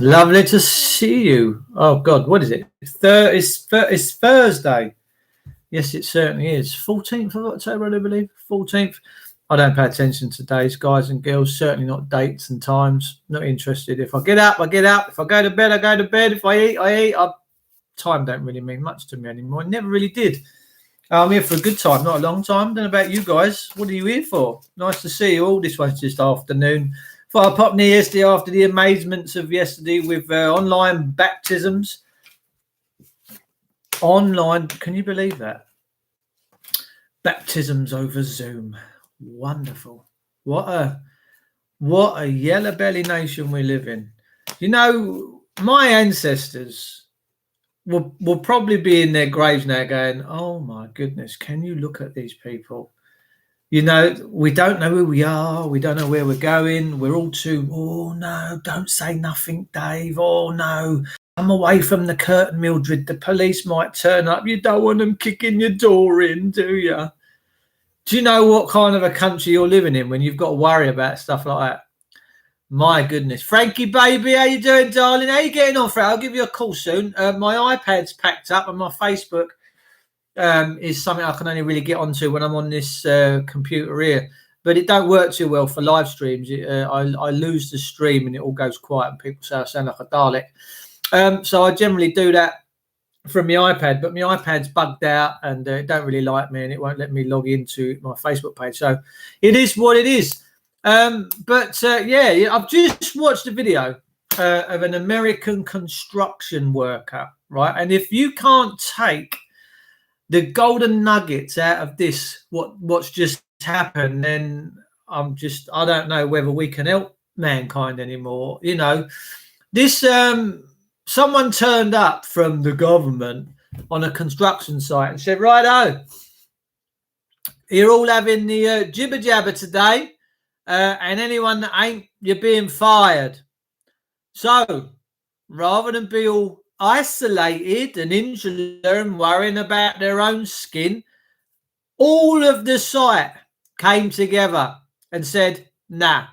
Lovely to see you. Oh God, what is it? It's Thursday. Yes, it certainly is. 14th of October, I do believe. 14th. I don't pay attention to days, guys and girls. Certainly not dates and times. Not interested. If I get up, I get up. If I go to bed, I go to bed. If I eat, I eat. Time don't really mean much to me anymore. It never really did. I'm here for a good time, not a long time. I don't know about you guys. What are you here for? Nice to see you all. This one's just afternoon. Thought I popped near yesterday after the amazements of yesterday with online baptisms. Online, can you believe that? Baptisms over Zoom. Wonderful. What a yellow belly nation we live in. You know, my ancestors will probably be in their graves now going, oh my goodness, can you look at these people? You know, we don't know who we are. We don't know where we're going. We're all too, oh no, don't say nothing, Dave. Oh no, I'm away from the curtain, Mildred. The police might turn up. You don't want them kicking your door in, do you? Do you know what kind of a country you're living in when you've got to worry about stuff like that? My goodness. Frankie, baby, how you doing, darling? How you getting on, Fred? I'll give you a call soon. My iPad's packed up and my Facebook is something I can only really get onto when I'm on this computer here. But it don't work too well for live streams. I lose the stream and it all goes quiet and people say I sound like a Dalek. So I generally do that from my iPad, but my iPad's bugged out and it don't really like me and it won't let me log into my Facebook page. So it is what it is. Yeah, I've just watched a video of an American construction worker, right? And if you can't take the golden nuggets out of this, what's just happened, then I don't know whether we can help mankind anymore. You know, this someone turned up from the government on a construction site and said, righto, you're all having the jibber jabber today. And anyone that ain't, you're being fired. So rather than be all isolated and insular and worrying about their own skin, all of the site came together and said, nah,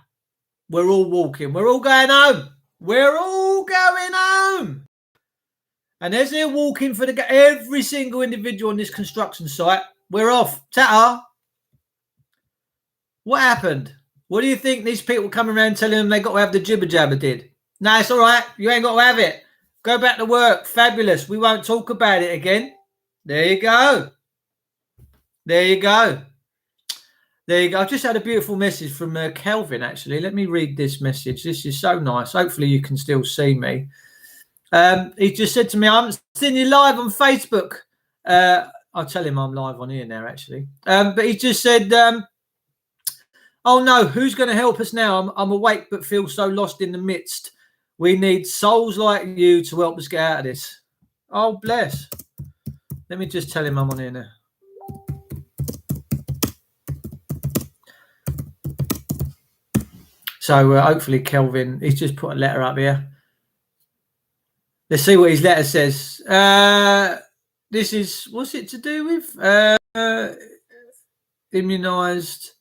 we're all walking. We're all going home. We're all going home. And as they're walking for every single individual on this construction site, we're off. Ta-ta. What happened? What do you think these people coming around telling them they got to have the jibber jabber did? No, it's all right. You ain't got to have it. Go back to work. Fabulous. We won't talk about it again. There you go. There you go. There you go. I just had a beautiful message from Kelvin, actually. Let me read this message. This is so nice. Hopefully you can still see me. He just said to me, I'm seeing you live on Facebook. I'll tell him I'm live on here now, actually. But he just said... oh no, who's going to help us now? I'm awake but feel so lost in the midst. We need souls like you to help us get out of this. Oh, bless. Let me just tell him I'm on here now. So hopefully Kelvin, he's just put a letter up here. Let's see what his letter says. This is, what's it to do with? Immunised.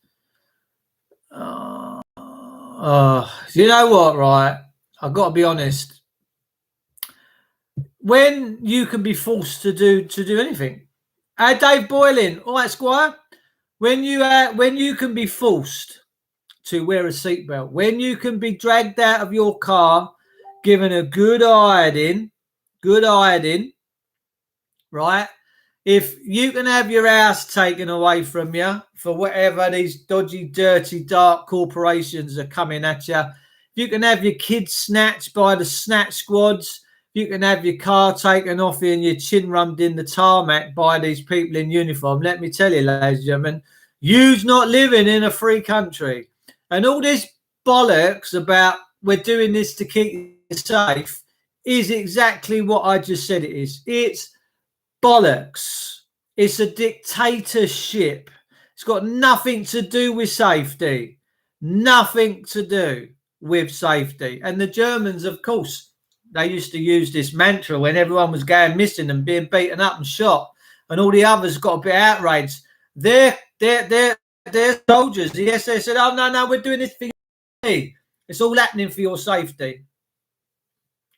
You know what, right? I've got to be honest. When you can be forced to do anything. Dave Boylan, all right, Squire. When you can be forced to wear a seatbelt, when you can be dragged out of your car, given a good ironing, right? If you can have your house taken away from you for whatever these dodgy, dirty, dark corporations are coming at you, you can have your kids snatched by the snatch squads, you can have your car taken off you and your chin rummed in the tarmac by these people in uniform. Let me tell you, ladies and gentlemen, you's not living in a free country. And all this bollocks about we're doing this to keep you safe is exactly what I just said it is. It's bollocks. It's a dictatorship. It's got nothing to do with safety. Nothing to do with safety. And the Germans, of course, they used to use this mantra when everyone was going missing and being beaten up and shot, and all the others got a bit outraged. They're soldiers. The SS said, oh, no, we're doing this for you. It's all happening for your safety.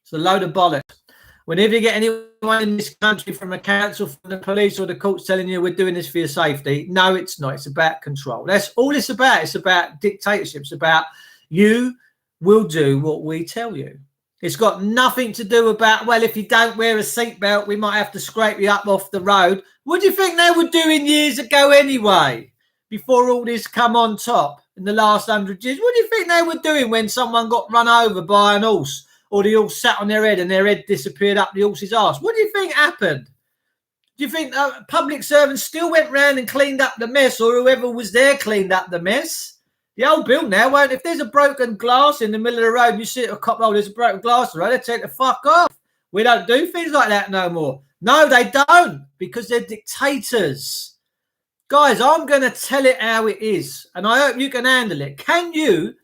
It's a load of bollocks. Whenever you get anyone in this country from a council, from the police or the courts telling you we're doing this for your safety, no, it's not. It's about control. That's all it's about. It's about dictatorship. It's about you will do what we tell you. It's got nothing to do about, well, if you don't wear a seatbelt, we might have to scrape you up off the road. What do you think they were doing years ago anyway, before all this come on top in the last 100 years? What do you think they were doing when someone got run over by an horse? Or the horse sat on their head and their head disappeared up the horse's arse? What do you think happened? Do you think public servants still went round and cleaned up the mess, or whoever was there cleaned up the mess? The old bill now won't. If there's a broken glass in the middle of the road and you see a cop, oh, there's a broken glass in the road, they take the fuck off. We don't do things like that no more. No, they don't, because they're dictators. Guys, I'm going to tell it how it is, and I hope you can handle it. Can you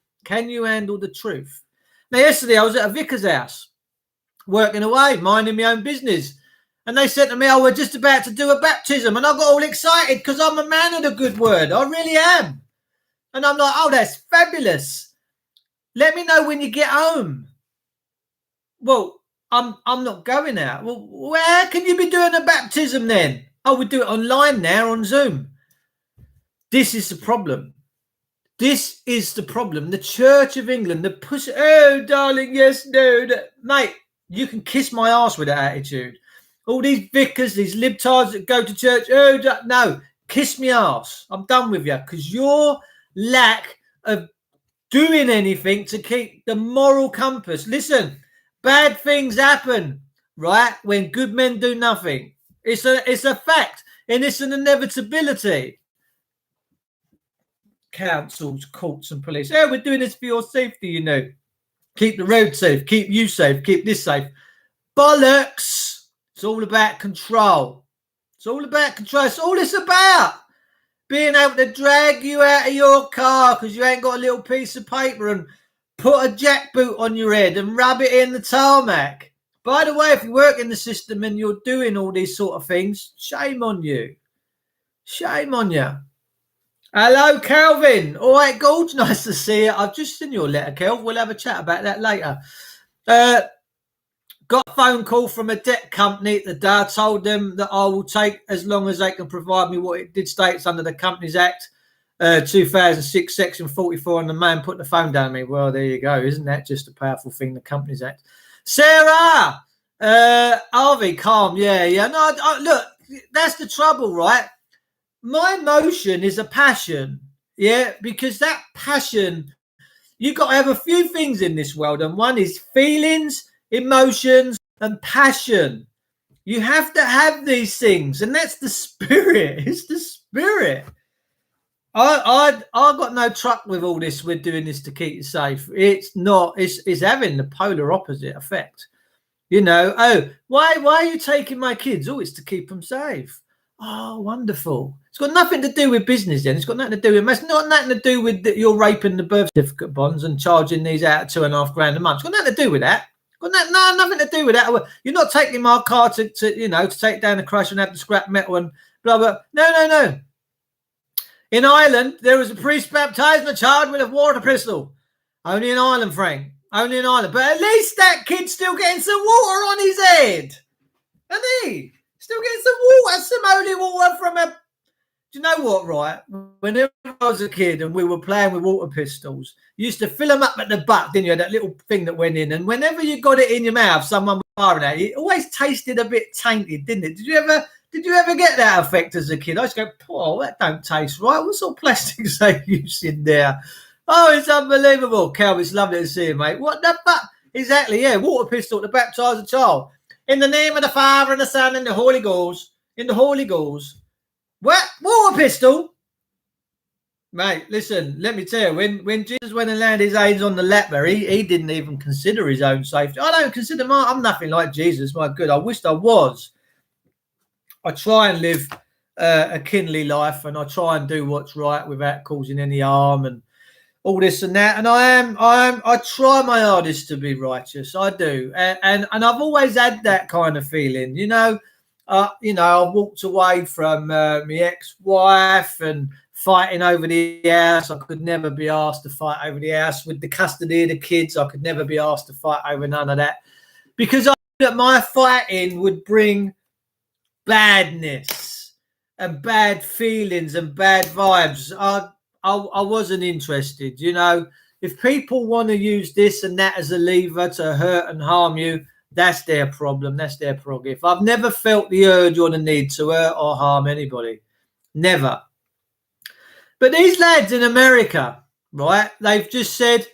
handle the truth? Now, yesterday I was at a vicar's house, working away, minding my own business. And they said to me, oh, we're just about to do a baptism. And I got all excited because I'm a man of the good word. I really am. And I'm like, oh, that's fabulous. Let me know when you get home. Well, I'm not going out. Well, where can you be doing a baptism then? Oh, we do it online now on Zoom. This is the problem. This is the problem. The Church of England, the push. Oh, darling, yes, no. Mate, you can kiss my ass with that attitude. All these vicars, these libtards that go to church. Oh, no, kiss me ass. I'm done with you, because your lack of doing anything to keep the moral compass. Listen, bad things happen, right, when good men do nothing. It's a fact, and it's an inevitability. Councils, courts and police. Oh, we're doing this for your safety, you know. Keep the road safe, keep you safe, keep this safe. Bollocks. It's all about control. It's all about control. It's all it's about. Being able to drag you out of your car because you ain't got a little piece of paper and put a jackboot on your head and rub it in the tarmac. By the way, if you work in the system and you're doing all these sort of things, shame on you. Shame on you. Hello, Kelvin. All right, Gorge, nice to see you. I've just seen your letter, Kelv. We'll have a chat about that later. Got a phone call from a debt company today. I told them that I will take as long as they can provide me what it did states under the Companies Act 2006, Section 44, and the man put the phone down on me. Well, there you go. Isn't that just a powerful thing, the Companies Act? Sarah! Harvey, calm. Yeah. No, look, that's the trouble, right? My emotion is a passion, yeah, because that passion, you've got to have a few things in this world, and one is feelings, emotions, and passion. You have to have these things, and that's the spirit. It's the spirit. I got no truck with all this. We're doing this to keep you safe. It's not. It's having the polar opposite effect. You know. Oh, why are you taking my kids? Oh, it's to keep them safe. Oh, wonderful. It's got nothing to do with business then. It's got nothing to do with, it's not nothing to do with you're raping the birth certificate bonds and charging these out at $2,500 a month. It's got nothing to do with that. Nothing to do with that. You're not taking my car to take down the crush and have the scrap metal and blah, blah. No. In Ireland, there was a priest baptizing a child with a water pistol. Only in Ireland, Frank. Only in Ireland. But at least that kid's still getting some water on his head. Isn't he? Still getting some water, some holy water from a... Do you know what, right? Whenever I was a kid and we were playing with water pistols, you used to fill them up at the butt, didn't you? That little thing that went in. And whenever you got it in your mouth, someone was firing at you, it always tasted a bit tainted, didn't it? Did you ever get that effect as a kid? I used to go, oh, that don't taste right. What sort of plastics they use in there? Oh, it's unbelievable. Cal, it's lovely to see you, mate. What the fuck? Exactly, yeah. Water pistol to baptise a child. In the name of the Father and the Son and the Holy Ghost. In the Holy Ghost. What? Water pistol? Mate, listen, let me tell you, when Jesus went and landed his hands on the leper, he didn't even consider his own safety. I don't consider I'm nothing like Jesus, my good. I wished I was. I try and live a kingly life, and I try and do what's right without causing any harm and all this and that. And I try my hardest to be righteous. I do. And I've always had that kind of feeling, I walked away from my ex-wife and fighting over the house. I could never be asked to fight over the house with the custody of the kids. I could never be asked to fight over none of that. because I knew that my fighting would bring badness and bad feelings and bad vibes. I wasn't interested. You know, if people want to use this and that as a lever to hurt and harm you, that's their problem. That's their prerogative. I've never felt the urge or the need to hurt or harm anybody. Never. But these lads in America, right, they've just said,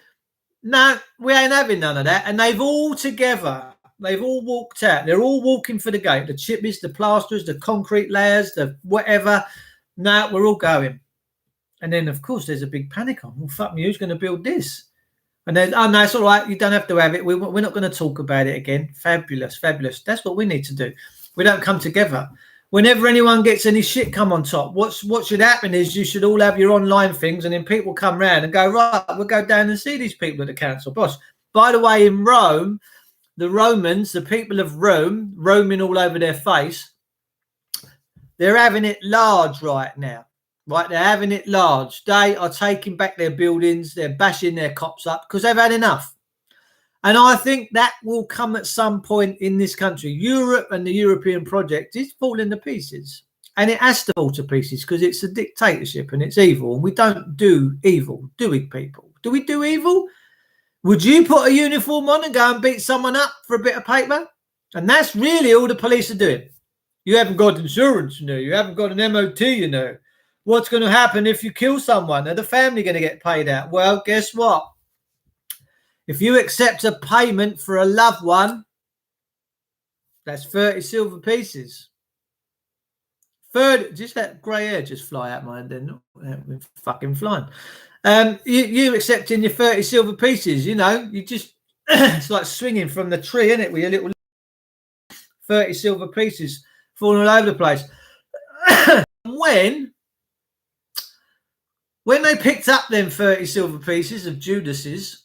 no, we ain't having none of that. And they've all together, they've all walked out. They're all walking for the gate. The chippies, the plasterers, the concrete layers, the whatever. No, we're all going. And then, of course, there's a big panic on. Well, fuck me, who's going to build this? And then, oh, no, it's all right. You don't have to have it. We're not going to talk about it again. Fabulous, fabulous. That's what we need to do. We don't come together. Whenever anyone gets any shit come on top, what should happen is you should all have your online things, and then people come round and go, right, we'll go down and see these people at the council. Boss, by the way, in Rome, the Romans, the people of Rome, roaming all over their face, they're having it large right now. Right, they're having it large. They are taking back their buildings. They're bashing their cops up because they've had enough. And I think that will come at some point in this country. Europe and the European project is falling to pieces. And it has to fall to pieces because it's a dictatorship and it's evil. And we don't do evil, do we, people? Do we do evil? Would you put a uniform on and go and beat someone up for a bit of paper? And that's really all the police are doing. You haven't got insurance, you know. You haven't got an MOT, you know. What's going to happen if you kill someone? Are the family going to get paid out? Well, guess what? If you accept a payment for a loved one, that's 30 silver pieces. 30, just that grey hair just fly out my head then. Fucking flying. You accepting your 30 silver pieces, you know, you just, it's like swinging from the tree, isn't it? With your little 30 silver pieces falling all over the place. When they picked up them 30 silver pieces of Judas's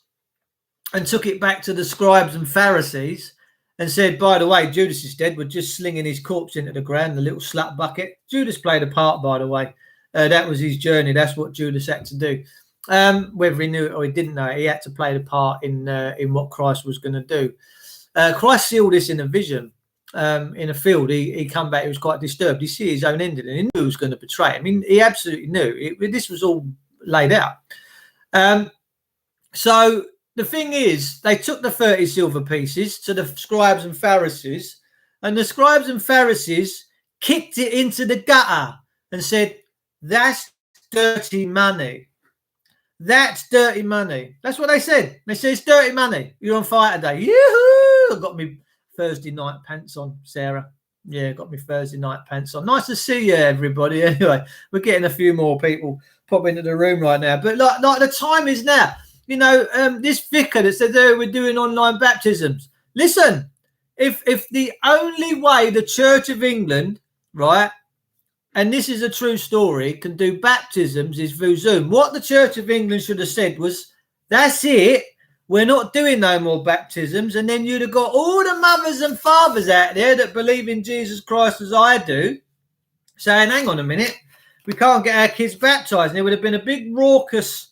and took it back to the scribes and Pharisees and said, by the way, Judas is dead, we're just slinging his corpse into the ground, the little slut bucket. Judas played a part, by the way. That was his journey. That's what Judas had to do. Whether he knew it or he didn't know it, he had to play the part in what Christ was going to do. Christ sealed this in a vision. In a field, he come back, he was quite disturbed. He see his own ending and he knew he was going to betray him. I mean, he absolutely knew. This was all laid out. So the thing is, they took the 30 silver pieces to the scribes and Pharisees, and the scribes and Pharisees kicked it into the gutter and said, that's dirty money. That's dirty money. That's what they said. They said, it's dirty money. You're on fire today. Yoo-hoo! I've got me Thursday night pants on, Sarah. Yeah, got me Thursday night pants on. Nice to see you, everybody. Anyway, we're getting a few more people pop into the room right now. But like the time is now. You know, this vicar that said, oh, we're doing online baptisms. Listen, if the only way the Church of England, right, and this is a true story, can do baptisms is through Zoom. What the Church of England should have said was, that's it. We're not doing no more baptisms. And then you'd have got all the mothers and fathers out there that believe in Jesus Christ as I do, saying, hang on a minute, we can't get our kids baptized. And there would have been a big raucous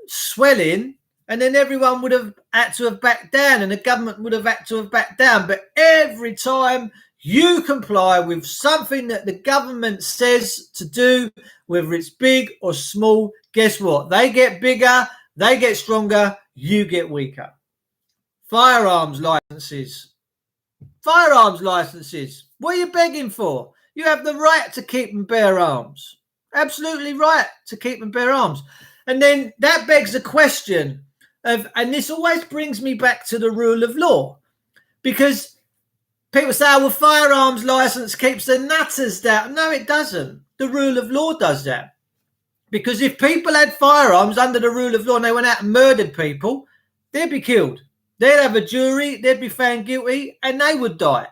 swelling, and then everyone would have had to have backed down and the government would have had to have backed down. But every time you comply with something that the government says to do, whether it's big or small, guess what? They get bigger, they get stronger, you get weaker. Firearms licenses. Firearms licenses. What are you begging for? You have the right to keep and bear arms. Absolutely right to keep and bear arms. And then that begs the question of, and this always brings me back to the rule of law, because people say, oh, well, firearms license keeps the nutters down. No, it doesn't. The rule of law does that. Because if people had firearms under the rule of law and they went out and murdered people, they'd be killed. They'd have a jury, they'd be found guilty, and they would die.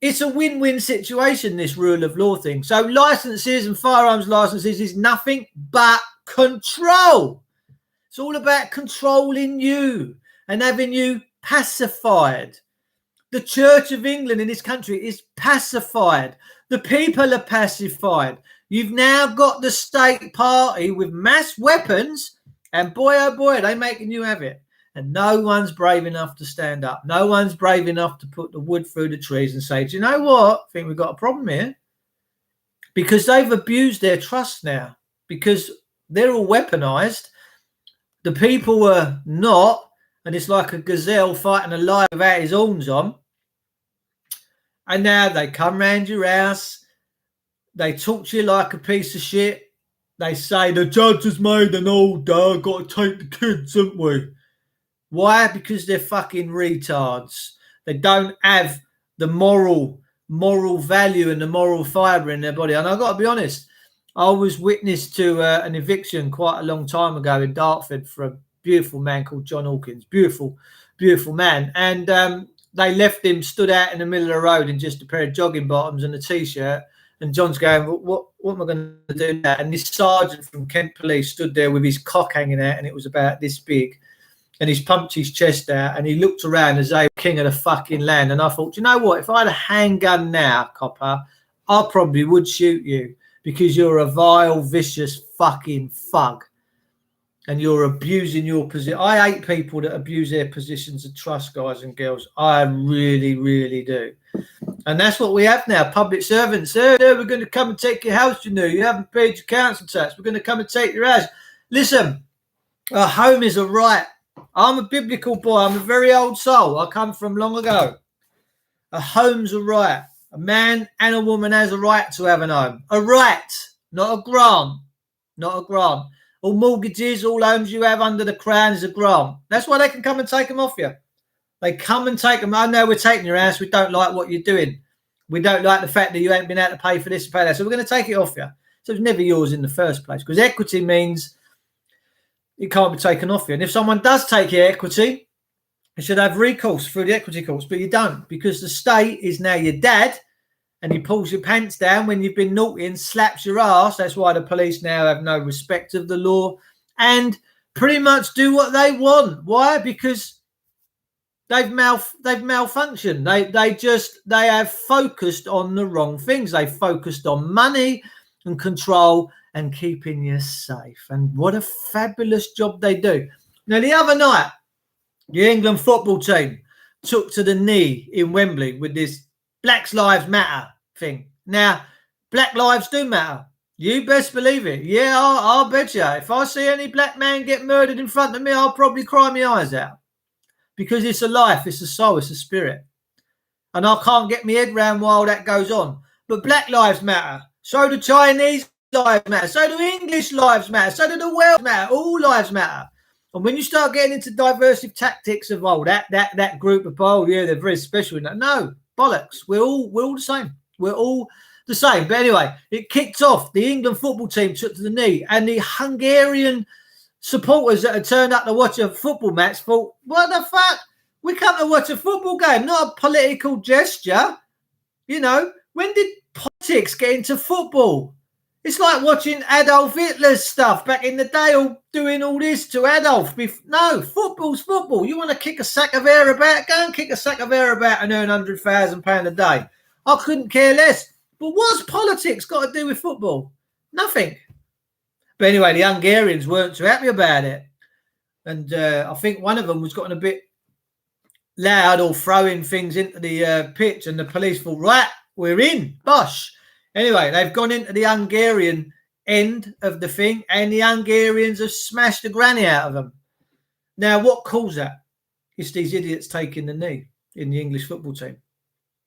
It's a win-win situation, this rule of law thing. So licenses and firearms licenses is nothing but control. It's all about controlling you and having you pacified. The Church of England in this country is pacified. The people are pacified. You've now got the state party with mass weapons, and boy, oh boy, they're making you have it. And no one's brave enough to stand up. No one's brave enough to put the wood through the trees and say, do you know what? I think we've got a problem here. Because they've abused their trust now. Because they're all weaponized. The people are not. And it's like a gazelle fighting a lion without his horns on. And now they come round your house. They talk to you like a piece of shit. They say, the judge has made an order. Got to take the kids, haven't we? Why? Because they're fucking retards. They don't have the moral value and the moral fibre in their body. And I've got to be honest, I was witness to an eviction quite a long time ago in Dartford for a beautiful man called John Hawkins. Beautiful, beautiful man. And they left him stood out in the middle of the road in just a pair of jogging bottoms and a T-shirt. And John's going, what am I going to do now? And this sergeant from Kent Police stood there with his cock hanging out, and it was about this big. And he's pumped his chest out, and he looked around as though king of the fucking land. And I thought, you know what? If I had a handgun now, copper, I probably would shoot you because you're a vile, vicious fucking thug. And you're abusing your position. I hate people that abuse their positions of trust, guys and girls. I really, really do. And that's what we have now. Public servants. We're going to come and take your house, you know. You haven't paid your council tax. We're going to come and take your house. Listen, a home is a right. I'm a biblical boy. I'm a very old soul. I come from long ago. A home's a right. A man and a woman has a right to have an home. A right, not a grant. Not a grant. All mortgages, all homes you have under the crown is a grant. That's why they can come and take them off you. They come and take them. I know we're taking your house. We don't like what you're doing. We don't like the fact that you ain't been able to pay for this and pay that. So we're going to take it off you. So it's never yours in the first place. Because equity means it can't be taken off you. And if someone does take your equity, you should have recourse through the equity courts. But you don't, because the state is now your dad, and he pulls your pants down when you've been naughty and slaps your ass. That's why the police now have no respect of the law and pretty much do what they want. Why? Because they've malfunctioned. They have focused on the wrong things. They focused on money and control and keeping you safe. And what a fabulous job they do. Now, the other night, the England football team took to the knee in Wembley with this Black Lives Matter thing. Now, black lives do matter. You best believe it. Yeah, I'll bet you. If I see any black man get murdered in front of me, I'll probably cry my eyes out. Because it's a life, it's a soul, it's a spirit. And I can't get my head round while that goes on. But black lives matter. So do Chinese lives matter. So do English lives matter. So do the world matter. All lives matter. And when you start getting into diversive tactics of, that group of, they're very special. No, bollocks. We're all the same. We're all the same. But anyway, it kicked off. The England football team took to the knee. And the Hungarian supporters that had turned up to watch a football match thought, what the fuck? We come to watch a football game, not a political gesture. You know, when did politics get into football? It's like watching Adolf Hitler's stuff back in the day, all doing all this to Adolf. No, football's football. You want to kick a sack of air about? Go and kick a sack of air about and earn £100,000 a day. I couldn't care less. But what's politics got to do with football? Nothing. But anyway, the Hungarians weren't too happy about it. And I think one of them was getting a bit loud or throwing things into the pitch, and the police thought, right, we're in, bosh. Anyway, they've gone into the Hungarian end of the thing, and the Hungarians have smashed the granny out of them. Now, what caused that? It's these idiots taking the knee in the English football team.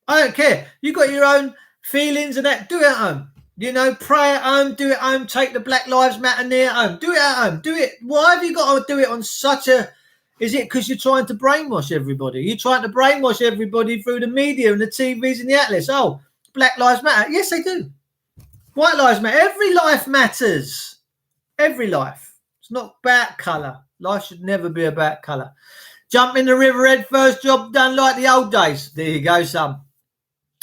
I don't care. You got your own feelings and that. Do it at home. You know, pray at home, do it at home, take the Black Lives Matter knee at home. Do it at home. Do it. Why have you got to do it on such a... Is it because you're trying to brainwash everybody? You're trying to brainwash everybody through the media and the TVs and the outlets. Oh, Black Lives Matter. Yes, they do. White lives matter. Every life matters. Every life. It's not about colour. Life should never be about colour. Jump in the river head first, job done like the old days. There you go, son.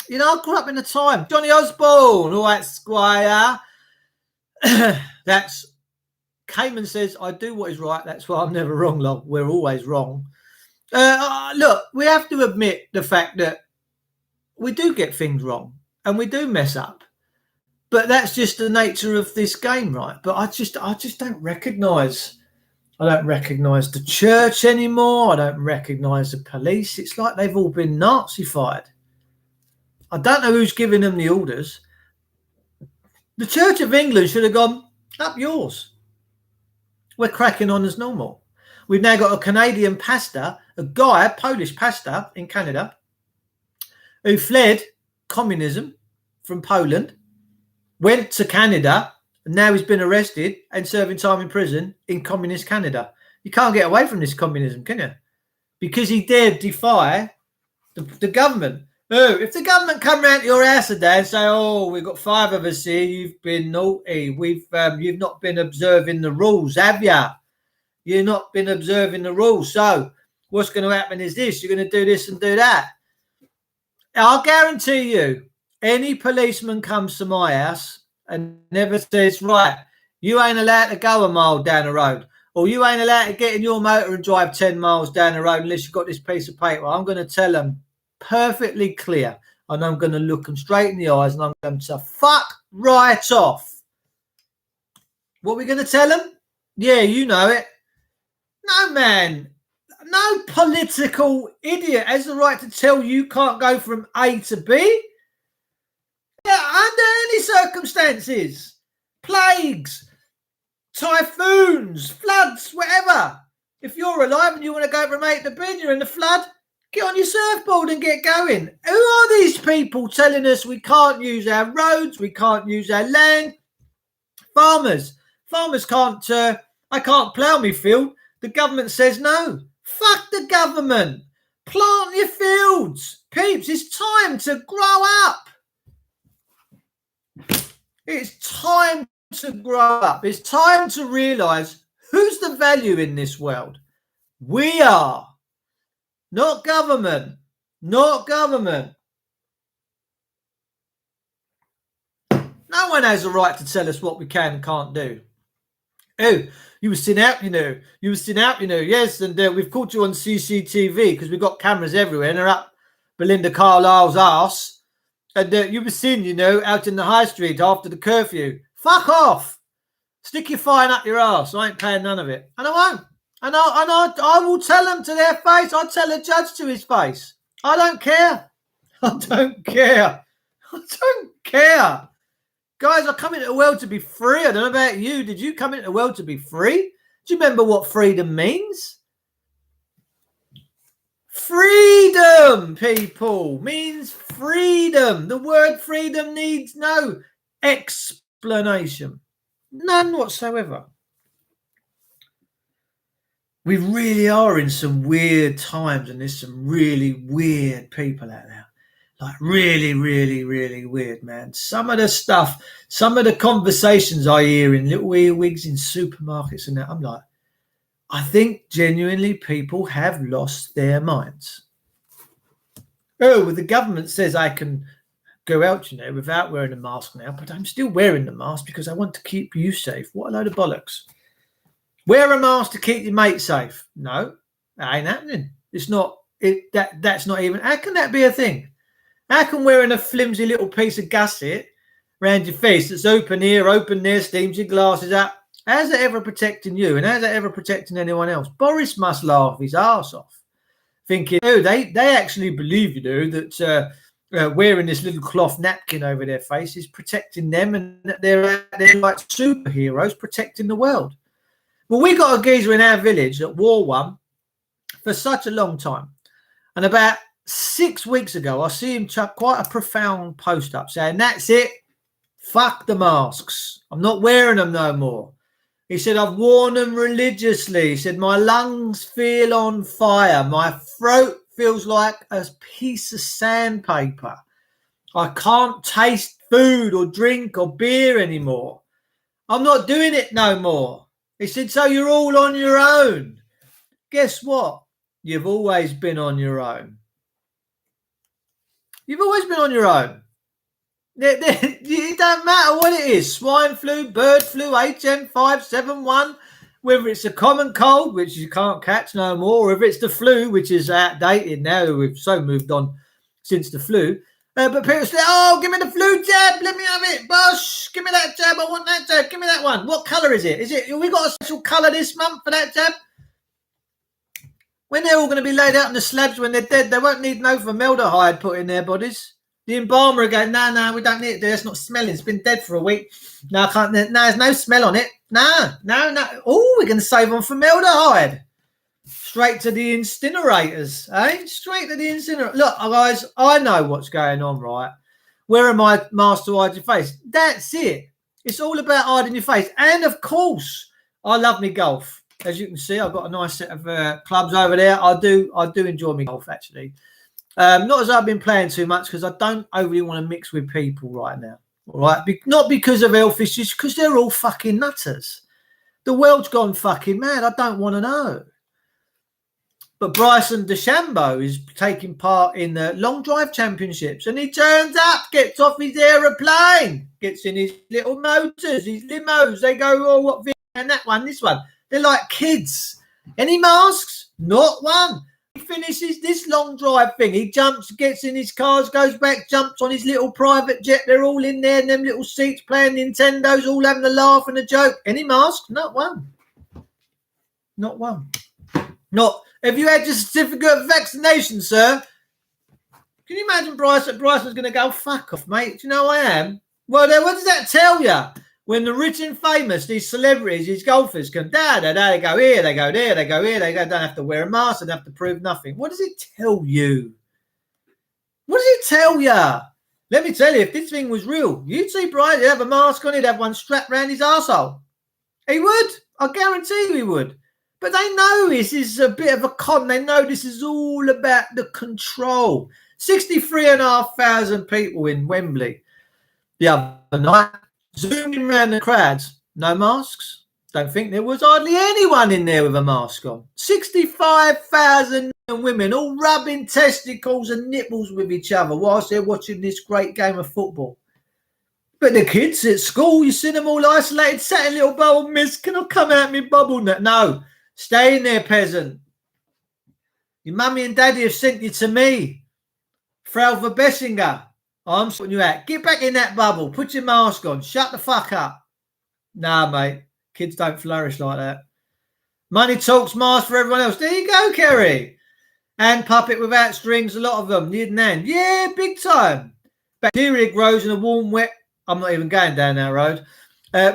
You know, I grew up in a time. Johnny Osborne. All right, Squire. That's... Cayman says, I do what is right. That's why I'm never wrong, love. We're always wrong. Look, we have to admit the fact that we do get things wrong and we do mess up. But that's just the nature of this game, right? But I just don't recognise I don't recognise the church anymore. I don't recognise the police. It's like they've all been Nazified. I don't know who's giving them the orders. The Church of England should have gone, up yours. We're cracking on as normal. We've now got a Canadian pastor, a Polish pastor in Canada, who fled communism from Poland, went to Canada, and now he's been arrested and serving time in prison in communist Canada. You can't get away from this communism, can you? Because he dared defy the government. Oh, if the government come round to your house today and say, "Oh, we've got 5 of us here. You've been naughty. You've not been observing the rules, have you? You've not been observing the rules. So what's going to happen is this: you're going to do this and do that." I'll guarantee you, any policeman comes to my house and never says, "Right, you ain't allowed to go a mile down the road, or you ain't allowed to get in your motor and drive 10 miles down the road unless you've got this piece of paper." I'm going to tell them perfectly clear, and I'm going to look them straight in the eyes, and I'm going to fuck right off. What are we going to tell them? Yeah, you know it. No, man. No political idiot has the right to tell you can't go from A to B. Yeah, under any circumstances. Plagues, typhoons, floods, whatever. If you're alive and you want to go from A to B and you're in the flood, get on your surfboard and get going. Who are these people telling us we can't use our roads, we can't use our land? Farmers can't, I can't plough my field. The government says no. Fuck the government. Plant your fields. Peeps, it's time to grow up. It's time to grow up. It's time to realise who's the value in this world. We are. Not government. Not government. No one has a right to tell us what we can and can't do. Oh, you were seen out, you know. You were seen out, you know. Yes, and we've caught you on CCTV because we've got cameras everywhere and they're up Belinda Carlisle's arse. And you were seen, you know, out in the high street after the curfew. Fuck off. Stick your fine up your arse. I ain't paying none of it. And I won't. And I will tell them to their face. I'll tell a judge to his face. I don't care. I don't care. I don't care. Guys, I come into the world to be free. I don't know about you. Did you come into the world to be free? Do you remember what freedom means? Freedom, people, means freedom. The word freedom needs no explanation. None whatsoever. We really are in some weird times, and there's some really weird people out there. Like really, really, really weird, man. Some of the stuff, some of the conversations I hear in little earwigs in supermarkets and that, I'm like, I think genuinely people have lost their minds. Oh, well, the government says I can go out, you know, without wearing a mask now, but I'm still wearing the mask because I want to keep you safe. What a load of bollocks. Wear a mask to keep your mate safe. No, that ain't happening. It's not, that's not even, how can that be a thing? How can wearing a flimsy little piece of gusset around your face that's open here, open there, steams your glasses up, how's that ever protecting you? And how's that ever protecting anyone else? Boris must laugh his arse off, thinking, oh, they actually believe, you know, that wearing this little cloth napkin over their face is protecting them and that they're like superheroes protecting the world. Well, we got a geezer in our village that wore one for such a long time. And about 6 weeks ago, I see him chuck quite a profound post up saying, that's it. Fuck the masks. I'm not wearing them no more. He said, I've worn them religiously. He said, my lungs feel on fire. My throat feels like a piece of sandpaper. I can't taste food or drink or beer anymore. I'm not doing it no more. He said, so you're all on your own. Guess what? You've always been on your own. You've always been on your own. It don't matter what it is. Swine flu, bird flu, HM571, whether it's a common cold, which you can't catch no more, or if it's the flu, which is outdated now. We've so moved on since the flu. But people say, oh, give me the flu jab. Let me have it. Bosh, give me that jab. I want that jab. Give me that one. What colour is it? We got a special colour this month for that jab? When they're all going to be laid out in the slabs when they're dead, they won't need no formaldehyde put in their bodies. The embalmer again, no, we don't need it. It's not smelling. It's been dead for a week. No, I can't. No, there's no smell on it. No. Oh, we're going to save on formaldehyde. Straight to the incinerators, eh? Straight to the incinerator. Look, guys, I know what's going on, right? Where am I masked to hide your face? That's it. It's all about hiding your face. And, of course, I love me golf. As you can see, I've got a nice set of clubs over there. I do enjoy me golf, actually. Not as I've been playing too much because I don't overly want to mix with people right now. All right? Not because of health issues, because they're all fucking nutters. The world's gone fucking mad. I don't want to know. But Bryson DeChambeau is taking part in the long drive championships and he turns up, gets off his aeroplane, gets in his little motors, his limos. They go, oh, what video? And that one, this one. They're like kids. Any masks? Not one. He finishes this long drive thing. He jumps, gets in his cars, goes back, jumps on his little private jet. They're all in there in them little seats playing Nintendos, all having a laugh and a joke. Any mask? Not one. Not one. Not. Have you had your certificate of vaccination, sir? Can you imagine Bryson's going to go, fuck off, mate. Do you know who I am? Well, then, what does that tell you? When the rich and famous, these celebrities, these golfers can, they go here, they go there, they go here, they don't have to wear a mask, they don't have to prove nothing. What does it tell you? What does it tell you? Let me tell you, if this thing was real, you'd see Bryson, he'd have a mask on, he'd have one strapped around his arsehole. He would. I guarantee you he would. But they know this is a bit of a con. They know this is all about the control. 63,500 people in Wembley the other night, zooming around the crowds. No masks. Don't think there was hardly anyone in there with a mask on. 65,000 women all rubbing testicles and nipples with each other whilst they're watching this great game of football. But the kids at school, you see them all isolated, sat in a little bubble. Miss, can I come out my bubble? No. Stay in there, peasant. Your mummy and daddy have sent you to me. Frau Verbessinger. I'm sorting you out. Get back in that bubble. Put your mask on. Shut the fuck up. Nah, mate. Kids don't flourish like that. Money talks, mask for everyone else. There you go, Kerry. And puppet without strings, a lot of them. Need an hand. Yeah, big time. Bacteria grows in a warm, wet... I'm not even going down that road.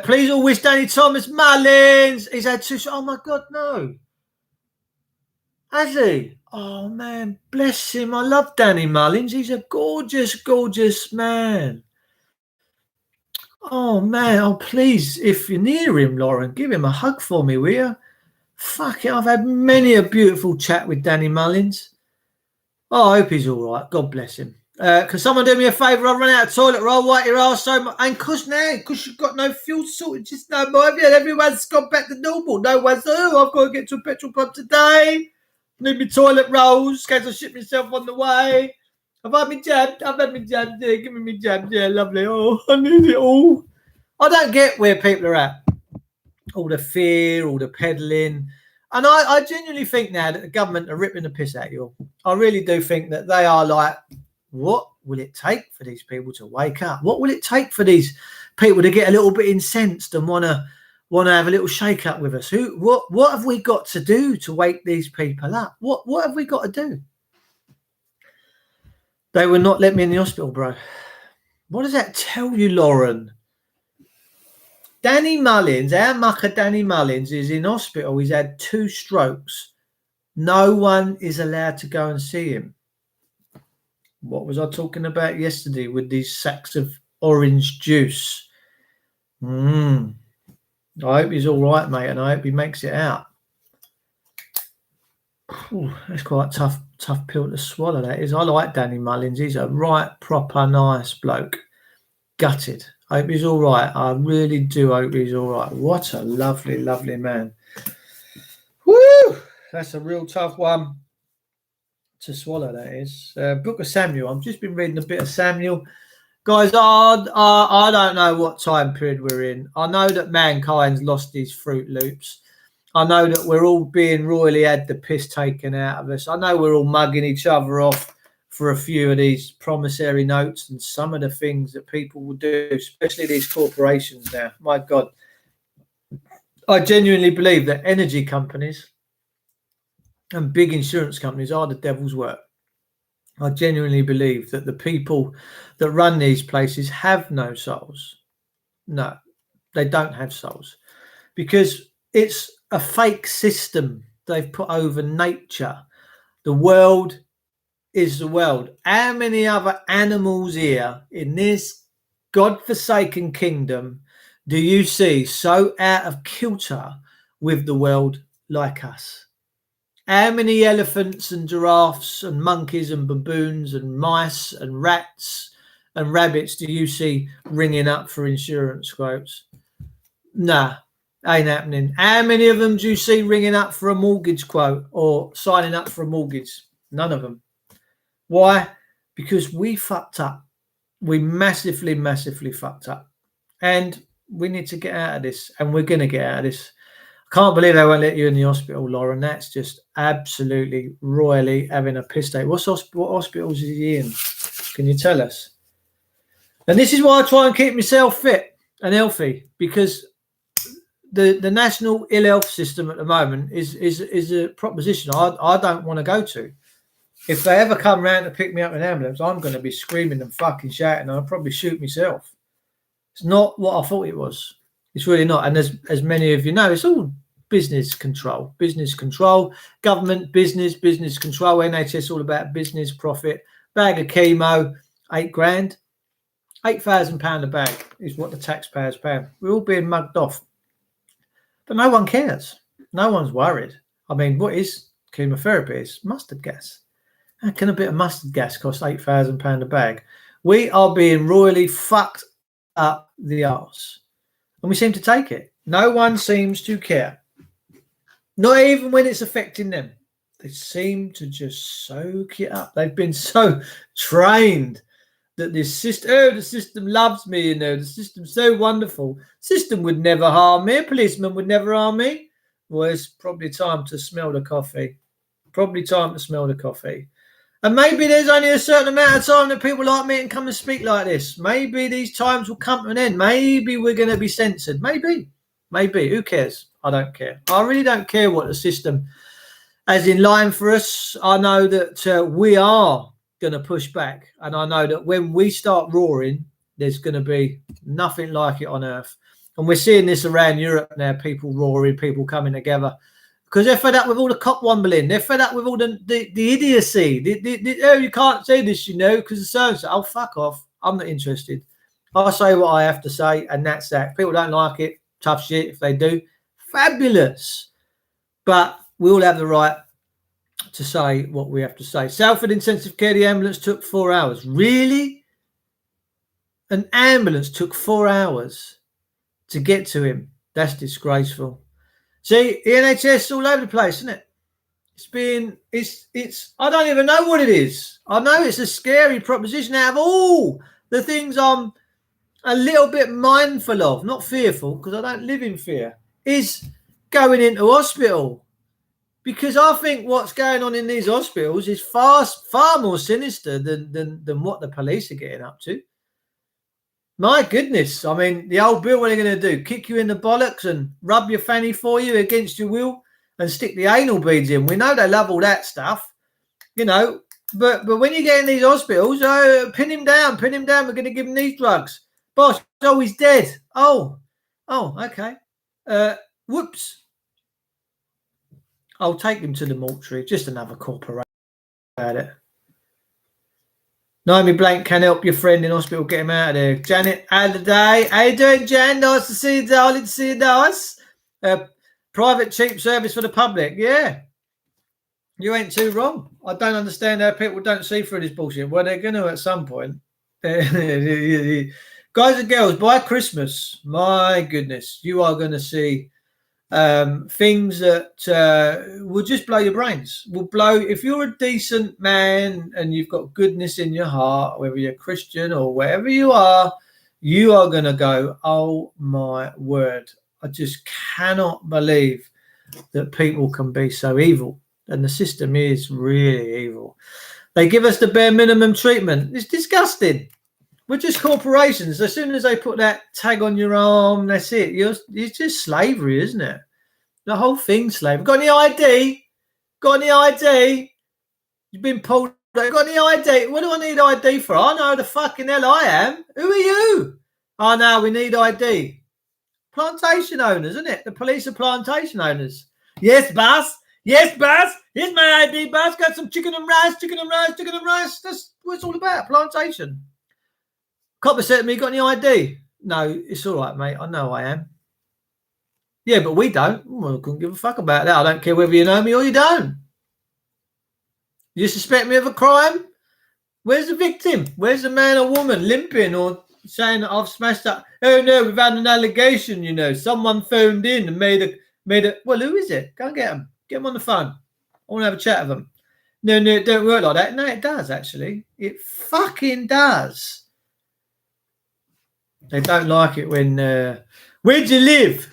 Please all wish Danny Thomas Mullins. He's had two... Oh, my God, no. Has he? Oh, man, bless him. I love Danny Mullins. He's a gorgeous, gorgeous man. Oh, man. Oh, please, if you're near him, Lauren, give him a hug for me, will you? Fuck it. I've had many a beautiful chat with Danny Mullins. Oh, I hope he's all right. God bless him. Can someone do me a favour? I've run out of toilet roll. Wipe your arse so much. And because you've got no fuel sorted, just no more. Everyone's gone back to normal. No one's, I've got to get to a petrol pump today. Need me toilet rolls. Case I ship myself on the way. I've had me jabbed. I've had me jabbed. Yeah, give me me jabbed. Yeah, lovely. Oh, I need it all. I don't get where people are at. All the fear, all the peddling. And I genuinely think now that the government are ripping the piss out of you. I really do think that they are like, what will it take for these people to wake up? What will it take for these people to get a little bit incensed and want to have a little shake up with us? What have we got to do to wake these people up? What have we got to do? They would not let me in the hospital, bro. What does that tell you, Lauren? Danny Mullins, our mucker Danny Mullins, is in hospital. He's had 2 strokes. No one is allowed to go and see him. What was I talking about yesterday with these sacks of orange juice? I hope he's all right, mate, and I hope he makes it out. Ooh, that's quite a tough pill to swallow, that is. I like Danny Mullins. He's a right, proper, nice bloke. Gutted. I hope he's all right. I really do hope he's all right. What a lovely, lovely man. Woo! That's a real tough one to swallow, that is. Book of Samuel. I've just been reading a bit of Samuel. Guys, I don't know what time period we're in. I know that mankind's lost his Fruit Loops. I know that we're all being royally had the piss taken out of us. I know we're all mugging each other off for a few of these promissory notes and some of the things that people will do, especially these corporations now. My God, I genuinely believe that energy companies and big insurance companies are the devil's work. I genuinely believe that the people that run these places have no souls. No, they don't have souls, because it's a fake system they've put over nature. The world is the world. How many other animals here in this godforsaken kingdom do you see so out of kilter with the world like us? How many elephants and giraffes and monkeys and baboons and mice and rats and rabbits do you see ringing up for insurance quotes? Nah, ain't happening. How many of them do you see ringing up for a mortgage quote or signing up for a mortgage? None of them. Why? Because we fucked up. We massively, massively fucked up. And we need to get out of this. And we're going to get out of this. I can't believe they won't let you in the hospital, Lauren. That's just absolutely royally having a piss take. What hospitals is he in? Can you tell us? And this is why I try and keep myself fit and healthy, because the national ill health system at the moment is a proposition I don't want to go to. If they ever come round to pick me up in an ambulance, I'm going to be screaming and fucking shouting, and I'll probably shoot myself. It's not what I thought it was. It's really not. And as many of you know, it's all business control, government, business control, NHS, all about business, profit. Bag of chemo, £8,000, £8,000 a bag is what the taxpayers pay. We're all being mugged off. But no one cares. No one's worried. I mean, what is chemotherapy? It's mustard gas. How can a bit of mustard gas cost £8,000 a bag? We are being royally fucked up the arse. And we seem to take it. No one seems to care. Not even when it's affecting them. They seem to just soak it up. They've been so trained that this system, the system loves me, the system's so wonderful. The system would never harm me. A policeman would never harm me. Well, it's probably time to smell the coffee. And maybe there's only a certain amount of time that people like me can come and speak like this. Maybe these times will come to an end. Maybe we're going to be censored. Maybe. Who cares? I don't care. I really don't care what the system has in line for us. I know that we are going to push back. And I know that when we start roaring, there's going to be nothing like it on earth. And we're seeing this around Europe now, people roaring, people coming together. Because they're fed up with all the cop wombling. They're fed up with all the idiocy. Oh, you can't say this, because it's so-and-so. Oh, fuck off. I'm not interested. I say what I have to say, and that's that. People don't like it. Tough shit. If they do, fabulous. But we all have the right to say what we have to say. Salford Intensive Care, the ambulance took 4 hours. Really? An ambulance took 4 hours to get to him. That's disgraceful. See, the NHS all over the place, isn't it? It's I don't even know what it is. I know it's a scary proposition. Out of all the things I'm a little bit mindful of, not fearful, because I don't live in fear, is going into hospital. Because I think what's going on in these hospitals is far more sinister than what the police are getting up to. My goodness. I mean, the old Bill, what are they going to do? Kick you in the bollocks and rub your fanny for you against your will and stick the anal beads in? We know they love all that stuff, But when you get in these hospitals, pin him down. We're going to give him these drugs. Boss, he's dead. Oh, okay. Whoops. I'll take him to the mortuary. Just another corporation about it. Naomi Blank can help your friend in hospital. Get him out of there. Janet, how the day? How you doing, Jan? Nice to see you, darling. To see you, nice. Private cheap service for the public. Yeah. You ain't too wrong. I don't understand how people don't see through this bullshit. Well, they're going to at some point. Guys and girls, by Christmas, my goodness, you are going to see things that will just blow your brains. If you're a decent man and you've got goodness in your heart, whether you're Christian or wherever you are going to go, oh my word, I just cannot believe that people can be so evil. And the system is really evil. They give us the bare minimum treatment. It's disgusting. We're just corporations. As soon as they put that tag on your arm, that's it. It's just slavery, isn't it? The whole thing's slavery. Got any ID? Got any ID? You've been pulled. Got any ID? What do I need ID for? I know who the fucking hell I am. Who are you? Oh, no, we need ID. Plantation owners, isn't it? The police are plantation owners. Yes, boss. Yes, boss. Here's my ID, boss. Got some chicken and rice, chicken and rice, chicken and rice. That's what it's all about, plantation. Copper said to me, got any ID? No, it's all right, mate. I know I am. Yeah, but we don't. Well, I couldn't give a fuck about that. I don't care whether you know me or you don't. You suspect me of a crime? Where's the victim? Where's the man or woman limping or saying that I've smashed up? Oh, no, we've had an allegation, you know. Someone phoned in and made a... Well, who is it? Go and get them. Get them on the phone. I want to have a chat with them. No, it don't work like that. No, it does, actually. It fucking does. They don't like it when... where'd you live?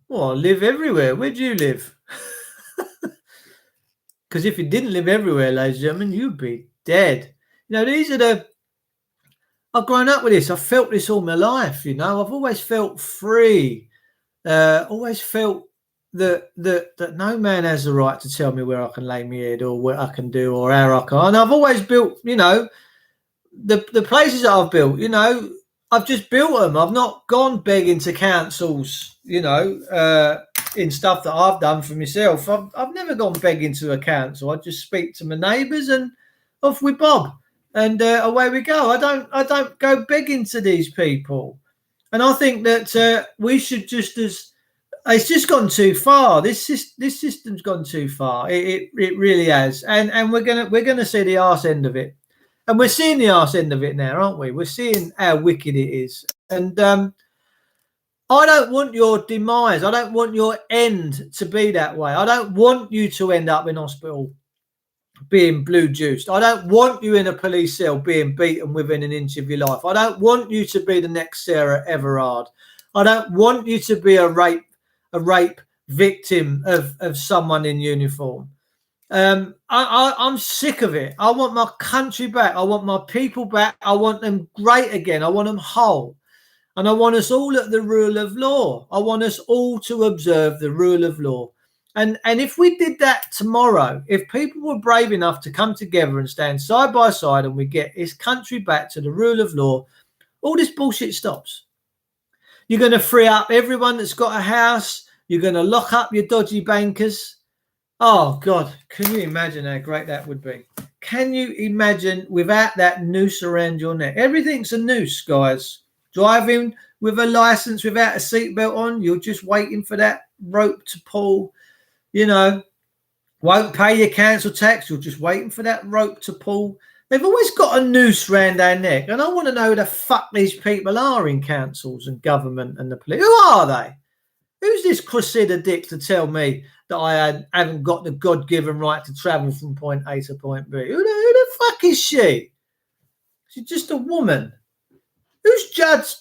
Well, I live everywhere. Where'd you live? Because if you didn't live everywhere, ladies and gentlemen, you'd be dead. You know, these are the... I've grown up with this. I've felt this all my life, you know. I've always felt free. Always felt that no man has the right to tell me where I can lay my head or what I can do or how I can. And I've always built, you know, the places that I've built, you know, I've just built them. I've not gone begging to councils, you know, in stuff that I've done for myself. I've never gone begging to a council. I just speak to my neighbours and off we bob, and away we go. I don't go begging to these people, and I think that we should just it's just gone too far. This system's gone too far. It really has, and we're gonna see the arse end of it. And we're seeing the arse end of it now, aren't we? We're seeing how wicked it is. And I don't want your demise. I don't want your end to be that way. I don't want you to end up in hospital being blue juiced. I don't want you in a police cell being beaten within an inch of your life. I don't want you to be the next Sarah Everard. I don't want you to be a rape victim of someone in uniform. I'm sick of it. I want my country back. I want my people back. I want them great again. I want them whole. And I want us all at the rule of law. I want us all to observe the rule of law. And if we did that tomorrow, if people were brave enough to come together and stand side by side and we get this country back to the rule of law, all this bullshit stops. You're going to free up everyone that's got a house. You're going to lock up your dodgy bankers. Oh, God, can you imagine how great that would be? Can you imagine without that noose around your neck? Everything's a noose, guys. Driving with a license without a seatbelt on, you're just waiting for that rope to pull. You know, won't pay your council tax, you're just waiting for that rope to pull. They've always got a noose around their neck. And I want to know who the fuck these people are in councils and government and the police. Who are they? Who's this Cressida Dick to tell me that I haven't got the God-given right to travel from point A to point B? Who the fuck is she? She's just a woman. Who's Judge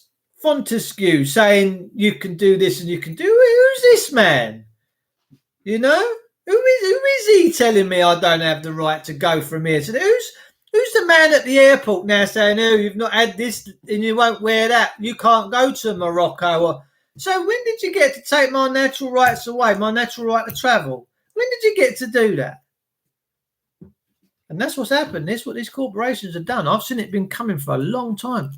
Fontesquieu saying you can do this and you can do it? Who's this man? You know? Who is he telling me I don't have the right to go from here to there? Who's the man at the airport now saying, oh, you've not had this and you won't wear that? You can't go to Morocco. So when did you get to take my natural rights away, my natural right to travel? When did you get to do that? And that's what's happened. That's what these corporations have done. I've seen it been coming for a long time.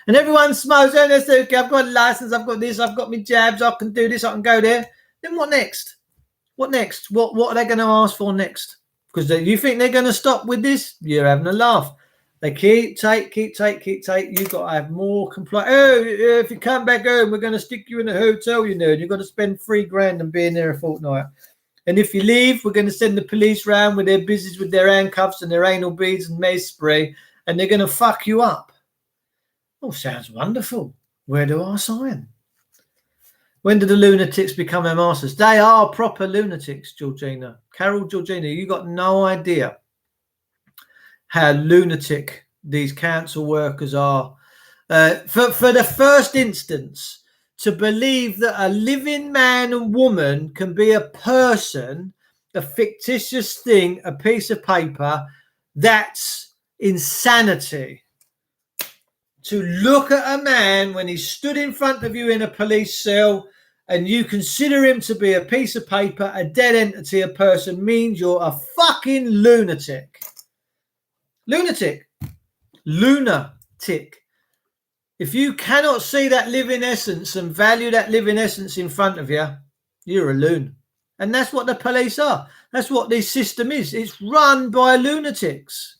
And everyone smiles, oh, that's okay, I've got a license, I've got this, I've got my jabs, I can do this, I can go there. Then what next? What next? What are they going to ask for next? Because you think they're going to stop with this? You're having a laugh. They keep take. You've got to have more complaint. Oh, if you come back home, we're going to stick you in a hotel, you know, and you've got to spend $3,000 and being there a fortnight. And if you leave, we're going to send the police round with their business, with their handcuffs and their anal beads and mace spray, and they're going to fuck you up. Oh, sounds wonderful. Where do I sign? When do the lunatics become our masters? They are proper lunatics, Georgina. Carol, Georgina, you got no idea how lunatic these council workers are. For the first instance, to believe that a living man and woman can be a person, a fictitious thing, a piece of paper, That's insanity. To look at a man when he's stood in front of you in a police cell and you consider him to be a piece of paper, a dead entity, a person, means you're a fucking lunatic. Lunatic. Lunatic. If you cannot see that living essence and value that living essence in front of you, you're a loon. And that's what the police are. That's what this system is. It's run by lunatics.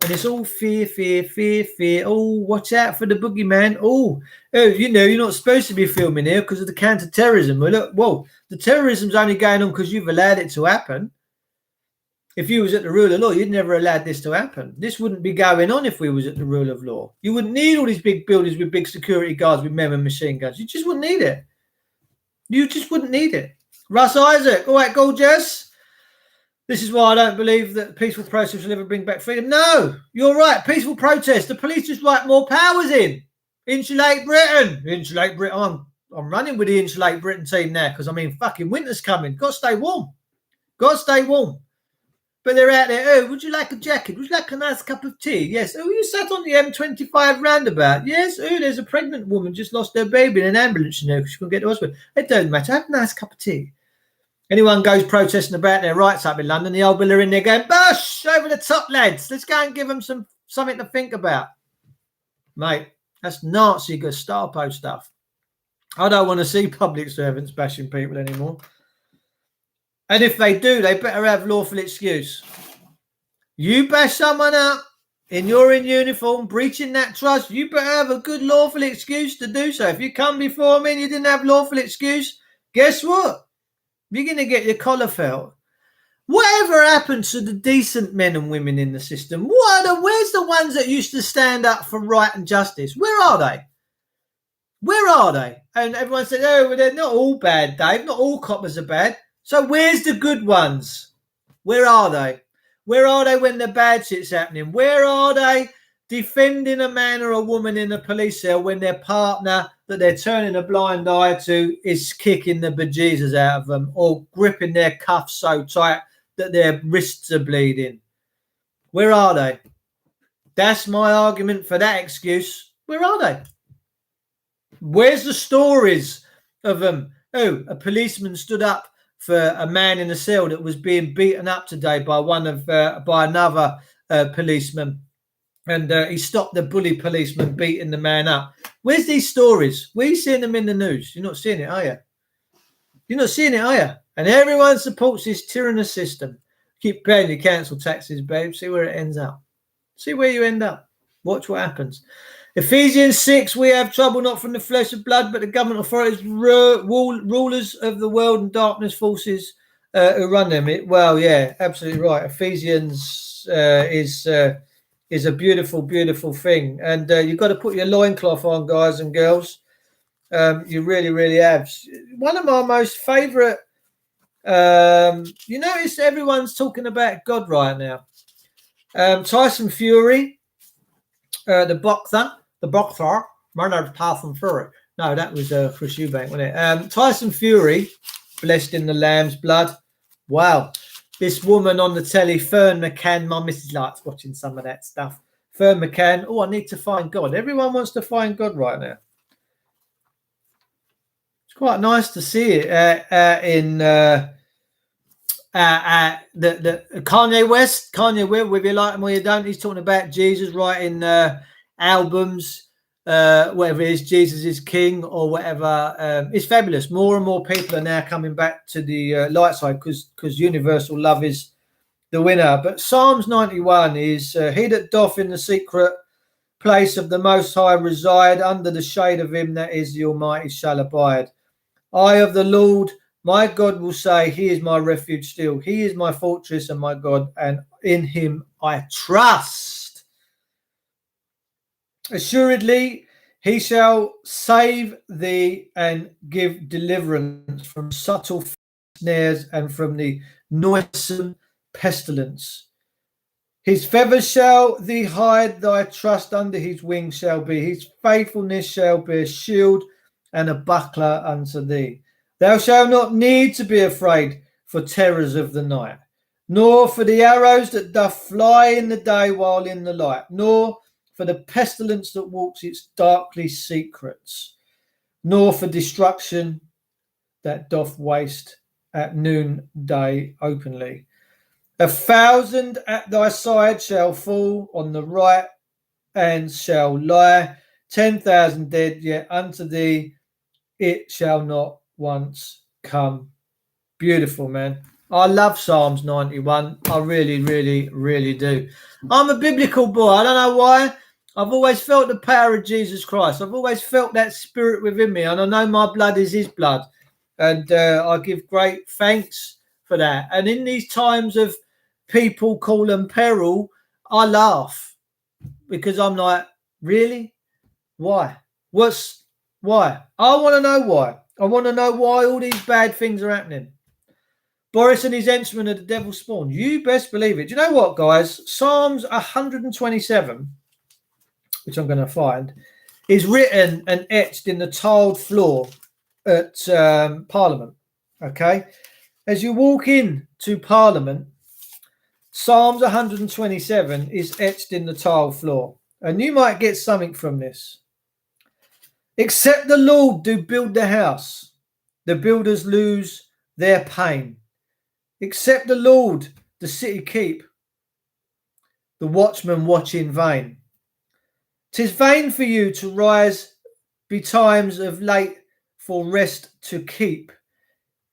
And it's all fear, fear, fear, fear. Oh, watch out for the boogeyman. Oh, you know, you're not supposed to be filming here because of the counter-terrorism. Well, look, whoa, the terrorism's only going on because you've allowed it to happen. If you was at the rule of law, you'd never allowed this to happen. This wouldn't be going on if we was at the rule of law. You wouldn't need all these big buildings with big security guards with men and machine guns. You just wouldn't need it. You just wouldn't need it. Russ Isaac, all right, gorgeous. This is why I don't believe that peaceful protest will ever bring back freedom. No, you're right. Peaceful protest. The police just write more powers in. Insulate Britain. Insulate Britain. I'm running with the Insulate Britain team now because, I mean, fucking winter's coming. Got to stay warm. Got to stay warm. But they're out there. Oh, would you like a jacket? Would you like a nice cup of tea? Yes. Oh, you sat on the M25 roundabout? Yes. Oh, there's a pregnant woman just lost her baby in an ambulance, you know, because she couldn't get to hospital. It doesn't matter. Have a nice cup of tea. Anyone goes protesting about their rights up in London, the old Bill are in there going, "Bush, over the top, lads. Let's go and give them something to think about." Mate, that's Nazi Gestapo stuff. I don't want to see public servants bashing people anymore. And if they do, they better have lawful excuse. You bash someone up and you're in uniform, breaching that trust, you better have a good lawful excuse to do so. If you come before me and you didn't have lawful excuse, guess what? You're going to get your collar felt. Whatever happened to the decent men and women in the system? Where's the ones that used to stand up for right and justice? Where are they? Where are they? And everyone said, oh, well, they're not all bad, Dave. Not all coppers are bad. So where's the good ones? Where are they? Where are they when the bad shit's happening? Where are they defending a man or a woman in a police cell when their partner that they're turning a blind eye to is kicking the bejesus out of them or gripping their cuffs so tight that their wrists are bleeding? Where are they? That's my argument for that excuse. Where are they? Where's the stories of them? Oh, a policeman stood up for a man in a cell that was being beaten up today by another policeman. And he stopped the bully policeman beating the man up. Where's these stories? Where are you seeing them in the news? You're not seeing it, are you? You're not seeing it, are you? And everyone supports this tyrannous system. Keep paying your council taxes, babe. See where it ends up. See where you end up. Watch what happens. Ephesians 6, we have trouble not from the flesh and blood, but the government authorities, rulers of the world and darkness forces who run them. Well, yeah, absolutely right. Ephesians is a beautiful, beautiful thing. And you've got to put your loincloth on, guys and girls. You really, really have. One of my most favourite, you notice everyone's talking about God right now. Tyson Fury, the boxer, my name's Tyson Fury. No, that was Chris Eubank, wasn't it? Tyson Fury, blessed in the Lamb's blood. Wow. This woman on the telly, Fern McCann, my missus likes watching some of that stuff. Fern McCann, oh, I need to find God. Everyone wants to find God right now. It's quite nice to see it in the Kanye West, whether you like him or you don't. He's talking about Jesus writing albums, whatever it is, Jesus is King or whatever. It's fabulous. More and more people are now coming back to the light side because universal love is the winner. But Psalms 91 is, he that doth in the secret place of the Most High reside, under the shade of him that is the Almighty shall abide. I of the Lord, my God will say, he is my refuge still. He is my fortress and my God, and in him I trust. Assuredly, he shall save thee and give deliverance from subtle snares and from the noisome pestilence. His feathers shall thee hide, thy trust under his wings shall be. His faithfulness shall be a shield and a buckler unto thee. Thou shalt not need to be afraid for terrors of the night, nor for the arrows that doth fly in the day while in the light, nor for the pestilence that walks its darkly secrets, nor for destruction that doth waste at noonday openly. 1,000 at thy side shall fall on the right and shall lie, 10,000 dead, yet unto thee it shall not once come. Beautiful, man. I love Psalms 91. I really, really, really do. I'm a biblical boy. I don't know why. I've always felt the power of Jesus Christ. I've always felt that spirit within me, and I know my blood is his blood. And I give great thanks for that. And in these times of people call them peril, I laugh because I'm like, really? Why? Why? I want to know why. I want to know why all these bad things are happening. Boris and his henchmen are the devil's spawn. You best believe it. Do you know what, guys? Psalms 127, which I'm going to find, is written and etched in the tiled floor at Parliament. Okay? As you walk in to Parliament, Psalms 127 is etched in the tiled floor. And you might get something from this. Except the Lord do build the house, the builders lose their pain. Except the Lord the city keep, the watchmen watch in vain. 'Tis vain for you to rise betimes of late for rest to keep.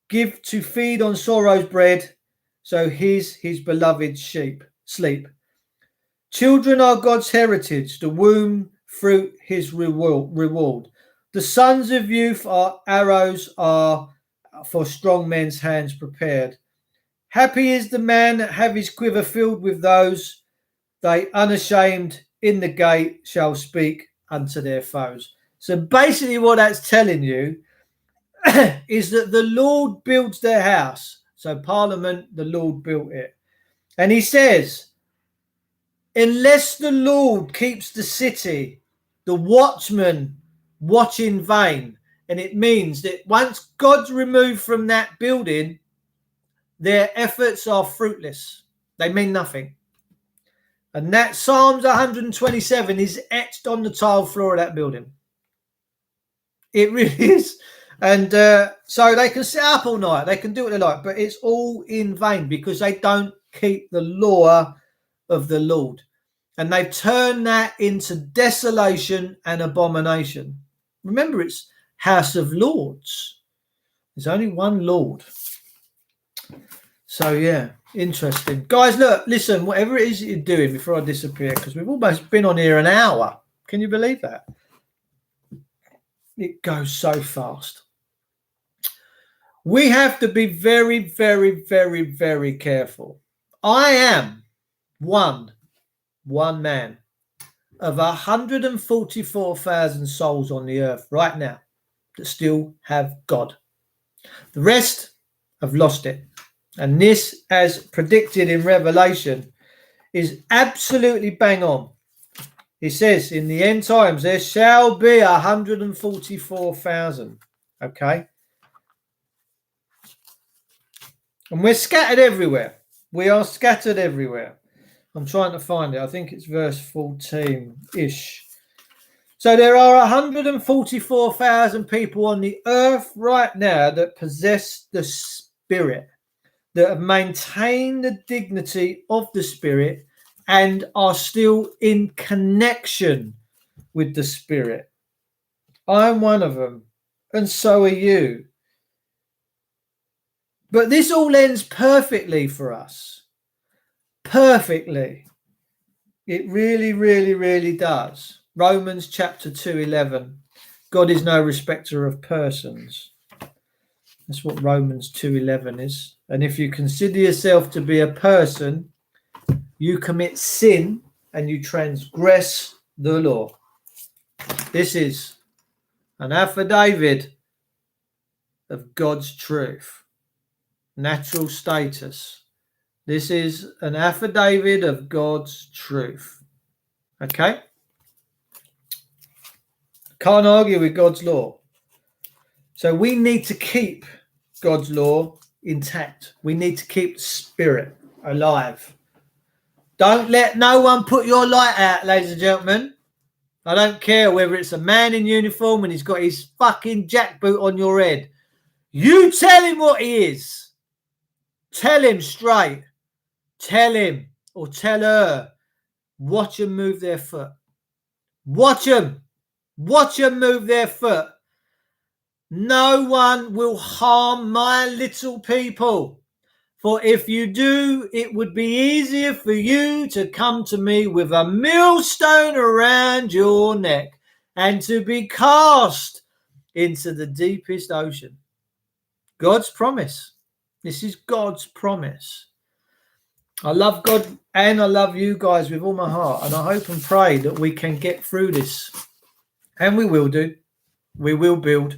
Give to feed on sorrow's bread, so his beloved sheep sleep. Children are God's heritage, the womb fruit his reward. The sons of youth are arrows, are for strong men's hands prepared. Happy is the man that have his quiver filled with those, they unashamed in the gate shall speak unto their foes. So basically what that's telling you is that the Lord builds their house. So Parliament, the Lord built it. And he says, unless the Lord keeps the city, the watchmen watch in vain. And it means that once God's removed from that building, their efforts are fruitless. They mean nothing. And that Psalms 127 is etched on the tile floor of that building. It really is. And so they can sit up all night. They can do what they like. But it's all in vain because they don't keep the law of the Lord. And they've turned that into desolation and abomination. Remember, it's House of Lords. There's only one Lord. So, yeah, interesting. Guys, look, listen, whatever it is that you're doing before I disappear, because we've almost been on here an hour. Can you believe that? It goes so fast. We have to be very, very, very, very careful. I am one man of 144,000 souls on the earth right now that still have God. The rest have lost it. And this, as predicted in Revelation, is absolutely bang on. It says in the end times, there shall be 144,000. Okay? And we're scattered everywhere. We are scattered everywhere. I'm trying to find it. I think it's verse 14-ish. So there are 144,000 people on the earth right now that possess the Spirit, that have maintained the dignity of the Spirit and are still in connection with the Spirit. I'm one of them, and so are you. But this all ends perfectly for us. Perfectly. It really, really, really does. Romans chapter 2:11. God is no respecter of persons. That's what Romans 2:11 is. And if you consider yourself to be a person, you commit sin and you transgress the law. This is an affidavit of God's truth. Natural status. This is an affidavit of God's truth. Okay? Can't argue with God's law. So we need to keep God's law intact. We need to keep the Spirit. alive. Don't let no one put your light out, ladies and gentlemen. I don't care whether it's a man in uniform and he's got his fucking jackboot on your head. You tell him what he is. Tell him straight. Tell him or tell her. Watch them move their foot. Watch them. Watch them move their foot. No one will harm my little people. For if you do, it would be easier for you to come to me with a millstone around your neck and to be cast into the deepest ocean. God's promise. This is God's promise. I love God and I love you guys with all my heart. And I hope and pray that we can get through this. And we will do. We will build.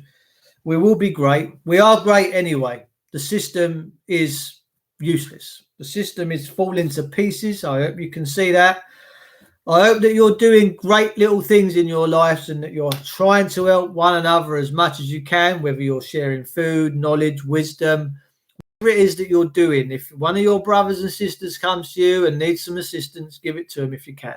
We will be great. We are great anyway. The system is useless. The system is falling to pieces. I hope you can see that. I hope that you're doing great little things in your lives and that you're trying to help one another as much as you can, whether you're sharing food, knowledge, wisdom, whatever it is that you're doing. If one of your brothers and sisters comes to you and needs some assistance, give it to them if you can.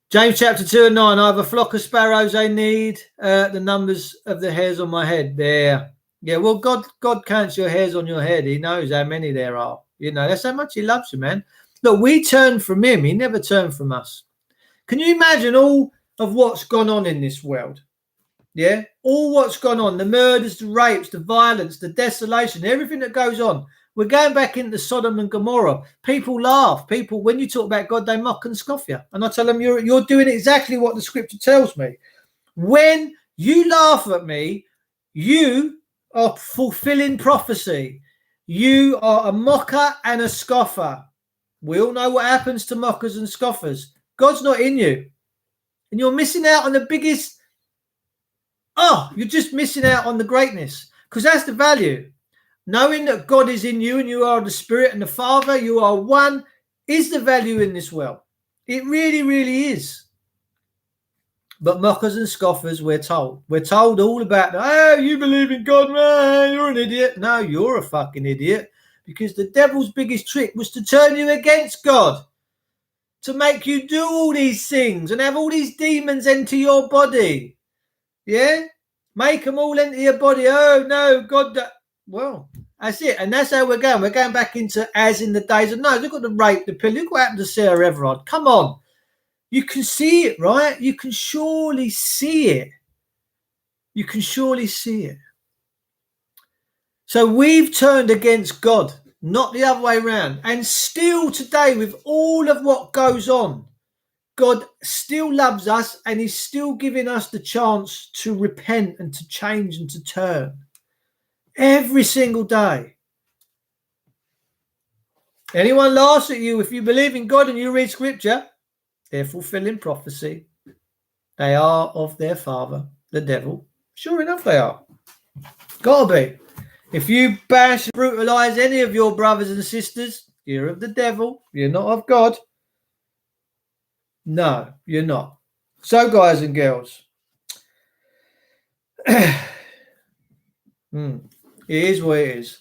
James chapter 2 and 9, I have a flock of sparrows, I need the numbers of the hairs on my head. There. Yeah, well, God counts your hairs on your head. He knows how many there are. You know, that's how much he loves you, man. Look, we turn from him. He never turned from us. Can you imagine all of what's gone on in this world? Yeah, all what's gone on, the murders, the rapes, the violence, the desolation, everything that goes on. We're going back into Sodom and Gomorrah. People laugh. People, when you talk about God, they mock and scoff you. And I tell them, you're doing exactly what the scripture tells me. When you laugh at me, you are fulfilling prophecy. You are a mocker and a scoffer. We all know what happens to mockers and scoffers. God's not in you. And you're missing out on the biggest. You're just missing out on the greatness. Because that's the value. Knowing that God is in you and you are the Spirit and the Father, you are one, is the value in this world. It really, really is. But mockers and scoffers, we're told all about, you believe in God, man, you're an idiot. No, you're a fucking idiot. Because the devil's biggest trick was to turn you against God. To make you do all these things and have all these demons enter your body. Yeah? Make them all enter your body. Oh, no, God. Well, that's it. And that's how we're going. We're going back into as in the days of, no, look at the rape, the pill. Look what happened to Sarah Everard. Come on. You can see it, right? You can surely see it. You can surely see it. So we've turned against God, not the other way around. And still today, with all of what goes on, God still loves us and he's still giving us the chance to repent and to change and to turn. Every single day. Anyone laughs at you if you believe in God and you read scripture, they're fulfilling prophecy. They are of their father, the devil. Sure enough, they are. Gotta be. If you bash and brutalize any of your brothers and sisters, you're of the devil. You're not of God. No, you're not. So, guys and girls, it is what it is.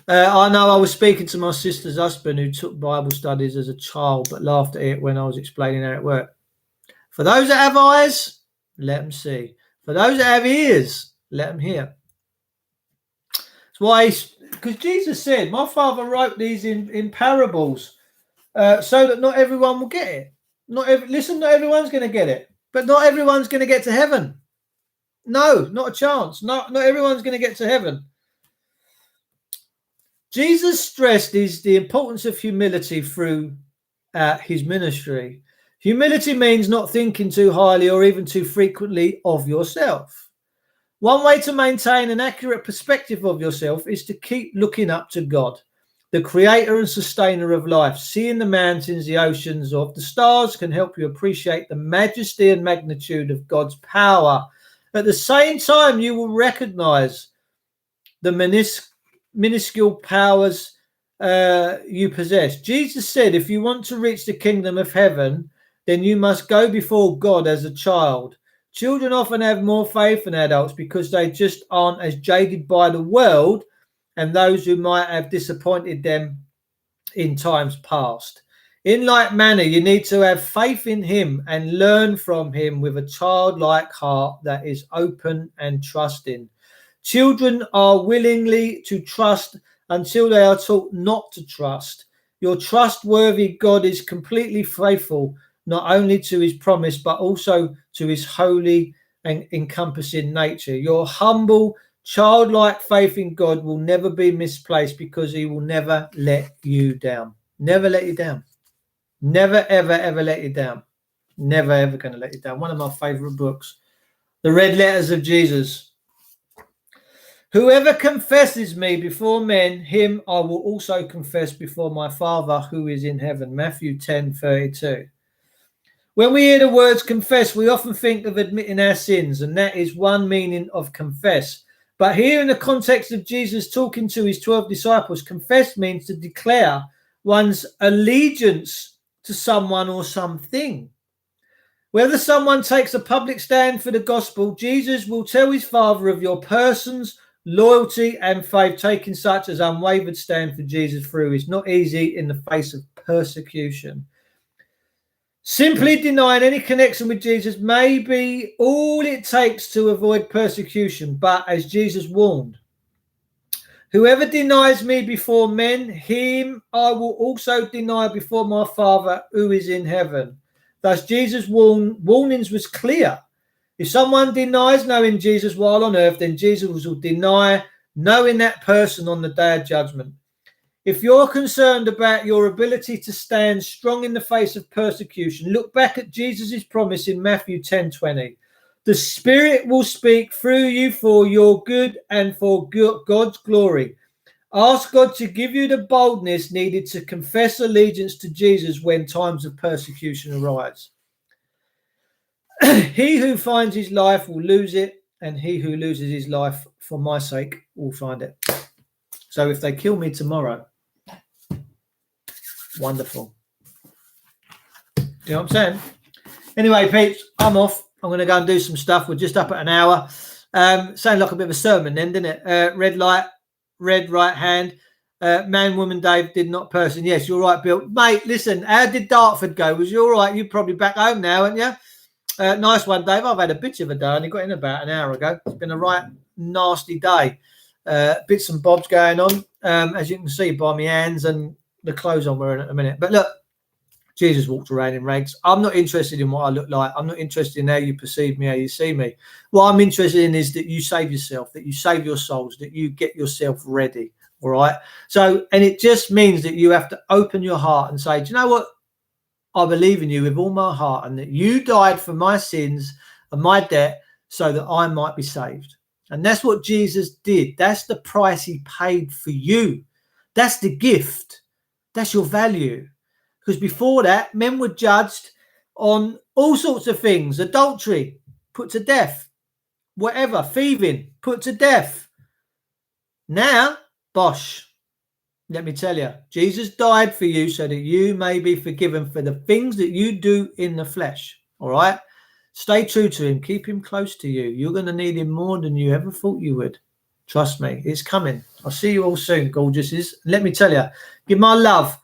I know I was speaking to my sister's husband who took Bible studies as a child but laughed at it when I was explaining how it worked. For those that have eyes, let them see. For those that have ears, let them hear. That's why, because Jesus said, my Father wrote these in parables so that not everyone will get it. Not everyone's going to get it. But not everyone's going to get to heaven. No, not a chance. Not everyone's going to get to heaven. Jesus stressed the importance of humility through his ministry. Humility means not thinking too highly or even too frequently of yourself. One way to maintain an accurate perspective of yourself is to keep looking up to God, the creator and sustainer of life. Seeing the mountains, the oceans, or the stars can help you appreciate the majesty and magnitude of God's power. At the same time, you will recognize the minuscule powers you possess. Jesus said, if you want to reach the kingdom of heaven, then you must go before God as a child. Children often have more faith than adults because they just aren't as jaded by the world and those who might have disappointed them in times past. In like manner, you need to have faith in him and learn from him with a childlike heart that is open and trusting. Children are willingly to trust until they are taught not to trust. Your trustworthy God is completely faithful, not only to his promise, but also to his holy and encompassing nature. Your humble, childlike faith in God will never be misplaced because he will never let you down. Never let you down. Never, ever, ever let you down. Never, ever going to let you down. One of my favorite books, The Red Letters of Jesus. Whoever confesses me before men, him I will also confess before my Father who is in heaven. Matthew 10:32. When we hear the words confess, we often think of admitting our sins, and that is one meaning of confess. But here in the context of Jesus talking to his 12 disciples, confess means to declare one's allegiance to someone or something. Whether someone takes a public stand for the gospel, Jesus will tell his Father of your person's loyalty and faith, taking such as unwavered stand for Jesus through is not easy in the face of persecution. Simply denying any connection with Jesus may be all it takes to avoid persecution, but as Jesus warned, whoever denies me before men, him I will also deny before my Father who is in heaven. Thus, Jesus' warnings was clear. If someone denies knowing Jesus while on earth, then Jesus will deny knowing that person on the day of judgment. If you're concerned about your ability to stand strong in the face of persecution, look back at Jesus' promise in Matthew 10:20. The Spirit will speak through you for your good and for God's glory. Ask God to give you the boldness needed to confess allegiance to Jesus when times of persecution arise. He who finds his life will lose it, and he who loses his life for my sake will find it. So if they kill me tomorrow, wonderful. You know what I'm saying? Anyway, peeps, I'm off. I'm going to go and do some stuff. We're just up at an hour. Sounded like a bit of a sermon then, didn't it? Red light, red right hand. Man, woman, Dave, did not person. Yes, you're right, Bill. Mate, listen, how did Dartford go? Was you all right? You're probably back home now, aren't you? Nice one, Dave. I've had a bitch of a day. I only got in about an hour ago. It's been a right nasty day. Bits and bobs going on, as you can see by my hands and the clothes I'm wearing at the minute. But look, Jesus walked around in rags. I'm not interested in what I look like. I'm not interested in how you perceive me, how you see me. What I'm interested in is that you save yourself, that you save your souls, that you get yourself ready. All right. So, and it just means that you have to open your heart and say, do you know what? I believe in you with all my heart, and that you died for my sins and my debt so that I might be saved. And that's what Jesus did. That's the price he paid for you. That's the gift. That's your value. Because before that, men were judged on all sorts of things. Adultery, put to death. Whatever, thieving, put to death. Now, bosh. Let me tell you, Jesus died for you so that you may be forgiven for the things that you do in the flesh. All right? Stay true to him. Keep him close to you. You're going to need him more than you ever thought you would. Trust me, it's coming. I'll see you all soon, gorgeouses. Let me tell you, give my love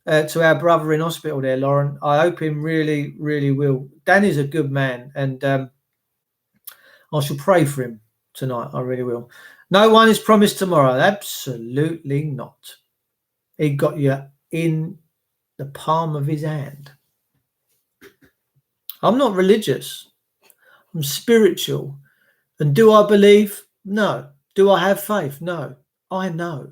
to our brother in hospital there, Lauren. I hope him really, really will. Danny's a good man, and I shall pray for him tonight. I really will. No one is promised tomorrow. Absolutely not. He got you in the palm of his hand. I'm not religious. I'm spiritual. And do I believe? No. Do I have faith? No. I know.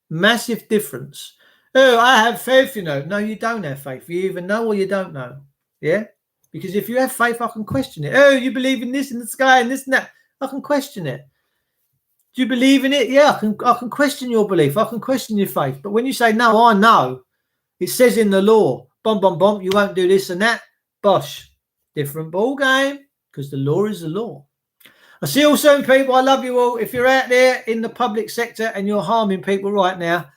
Massive difference. Oh, I have faith, you know. No, you don't have faith. You either know or you don't know. Yeah? Because if you have faith, I can question it. Oh, you believe in this in the sky and this and that. I can question it. Do you believe in it? Yeah, I can question your belief. I can question your faith. But when you say, no, I know. It says in the law, you won't do this and that. Bosh. Different ball game, because the law is the law. I'll see you all soon, people. I love you all. If you're out there in the public sector and you're harming people right now,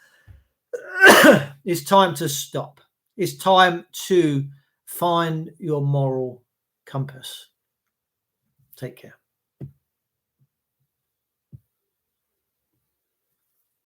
it's time to stop. It's time to find your moral compass. Take care.